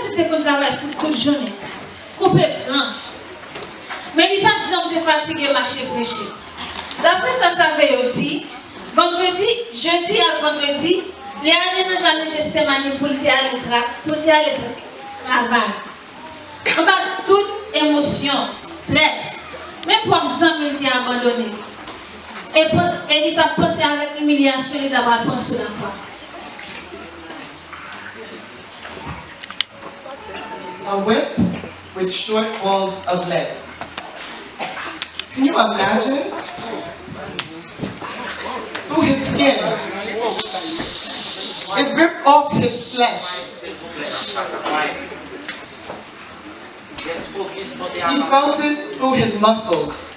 Jésus était comme travail pour toute journée. Couper blanche. Mais il n'y a pas de jambes de fatigué, marcher, prêcher. D'après ça, ça veut dire, vendredi, jeudi à vendredi, les années n'ont jamais gesté mani pour le aller travail. On va toute émotion, stress, même pour les amis qui ont abandonné. Et il a pensé avec l'humiliation, il a pensé sur la croix. A whip with short balls of lead. Can you imagine? Through his skin, it ripped off his flesh. He felt it through his muscles,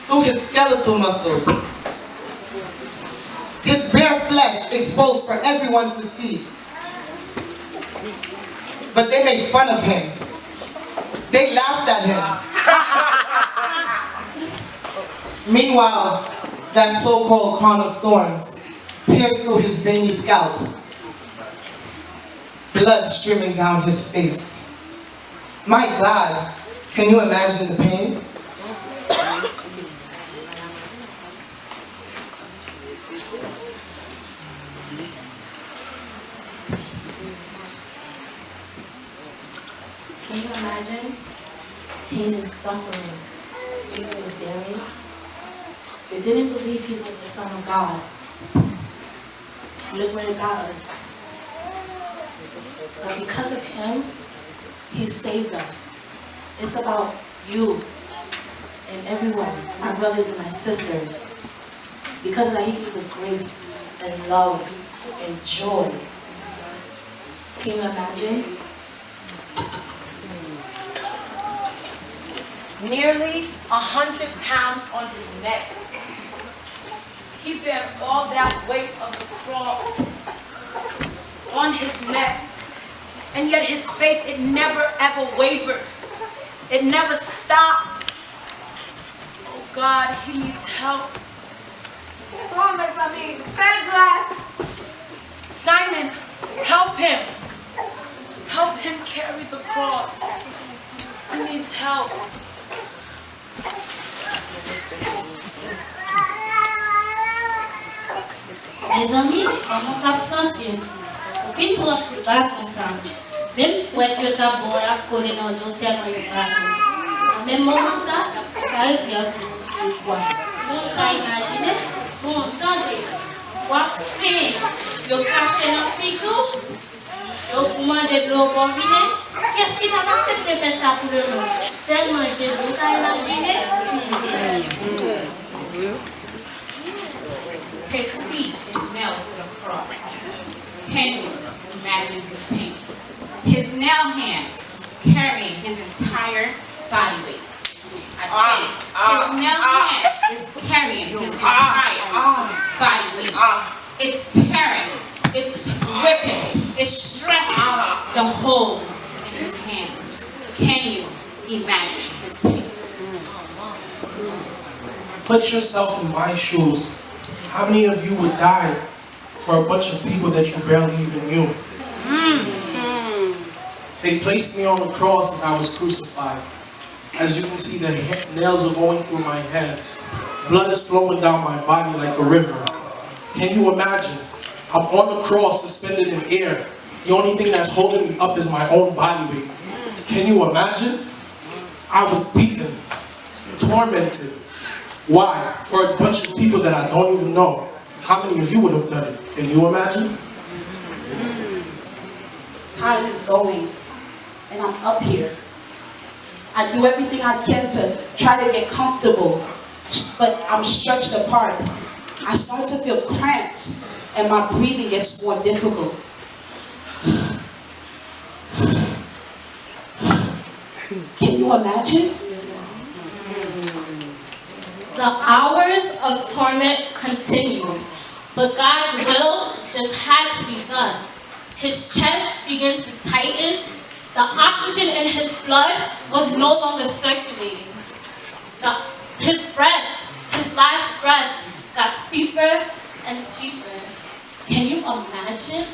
through his skeletal muscles. His bare flesh exposed for everyone to see. But they made fun of him. They laughed at him. Meanwhile, that so-called crown of thorns pierced through his veiny scalp, blood streaming down his face. My God, can you imagine the pain? Can you imagine pain and suffering Jesus was bearing? They didn't believe he was the Son of God. Look where it got us. But because of him, he saved us. It's about you and everyone, my brothers and my sisters. Because of that, he gave us grace and love and joy. Can you imagine? Nearly 100 pounds on his neck. He bear all that weight of the cross on his neck. And yet his faith, it never ever wavered. It never stopped. Oh God, he needs help. Simon, help him. Help him carry the cross. He needs help. Mes amis, comment t'as senti? Puis pour tout bas ensemble. Même fouet que t'as bon à coller dans l'hôtel dans le bas. En même moment ça, t'as préparé bien pour nous voir. Donc t'as imaginé, bon entendre, voir c'est le caché dans le figure, le commander de l'eau pour venir. Qu'est-ce qui t'a accepté de faire ça pour le monde? Seulement Jésus t'a imaginé. His feet is nailed to the cross. Can you imagine his pain? His nail hands carrying his entire body weight. I said, his nail hands is carrying his entire body weight. It's tearing, it's ripping, it's stretching the holes in his hands. Can you imagine his pain? Put yourself in my shoes. How many of you would die for a bunch of people that you barely even knew? They placed me on the cross as I was crucified. As you can see, the nails are going through my hands. Blood is flowing down my body like a river. Can you imagine? I'm on the cross suspended in air. The only thing that's holding me up is my own body weight. Can you imagine? I was beaten, tormented. Why? For a bunch of people that I don't even know. How many of you would have done it? Can you imagine? Time is going, and I'm up here. I do everything I can to try to get comfortable, but I'm stretched apart. I start to feel cramped, and my breathing gets more difficult. Can you imagine? The hours of torment continued, but God's will just had to be done. His chest began to tighten. The oxygen in his blood was no longer circulating. His breath, his last breath, got steeper and steeper. Can you imagine?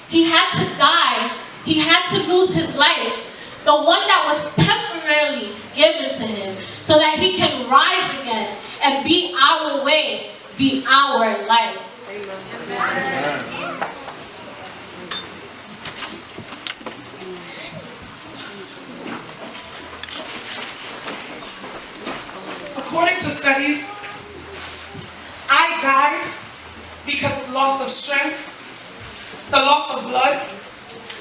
He had to die he had to lose his life, the one that was temporarily given to him, so that he can rise again and be our way, be our life. Amen. According to studies, I died because of loss of strength, the loss of blood,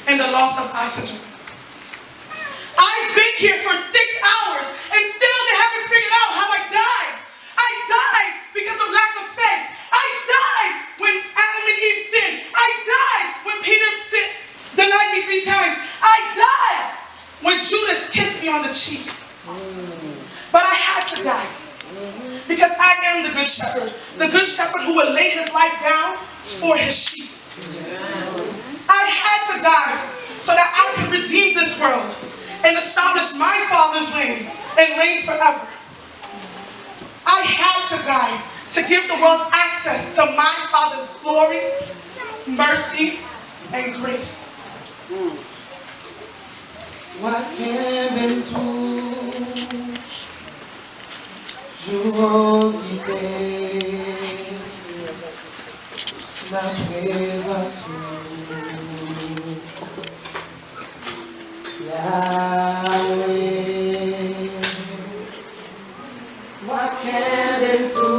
and the loss of oxygen. I've been here for 6 hours and still they haven't figured out how I died. I died because of lack of faith. I died when Adam and Eve sinned. I died when Peter denied me 3 times. I died when Judas kissed me on the cheek. But I had to die because I am the good shepherd who will lay his life down for his sheep. I had to die so that I can redeem this world and establish my Father's reign and reign forever. I had to die to give the world access to my Father's glory, mercy, and grace. What heaven to jour libère ma présence Yahweh. What can it do?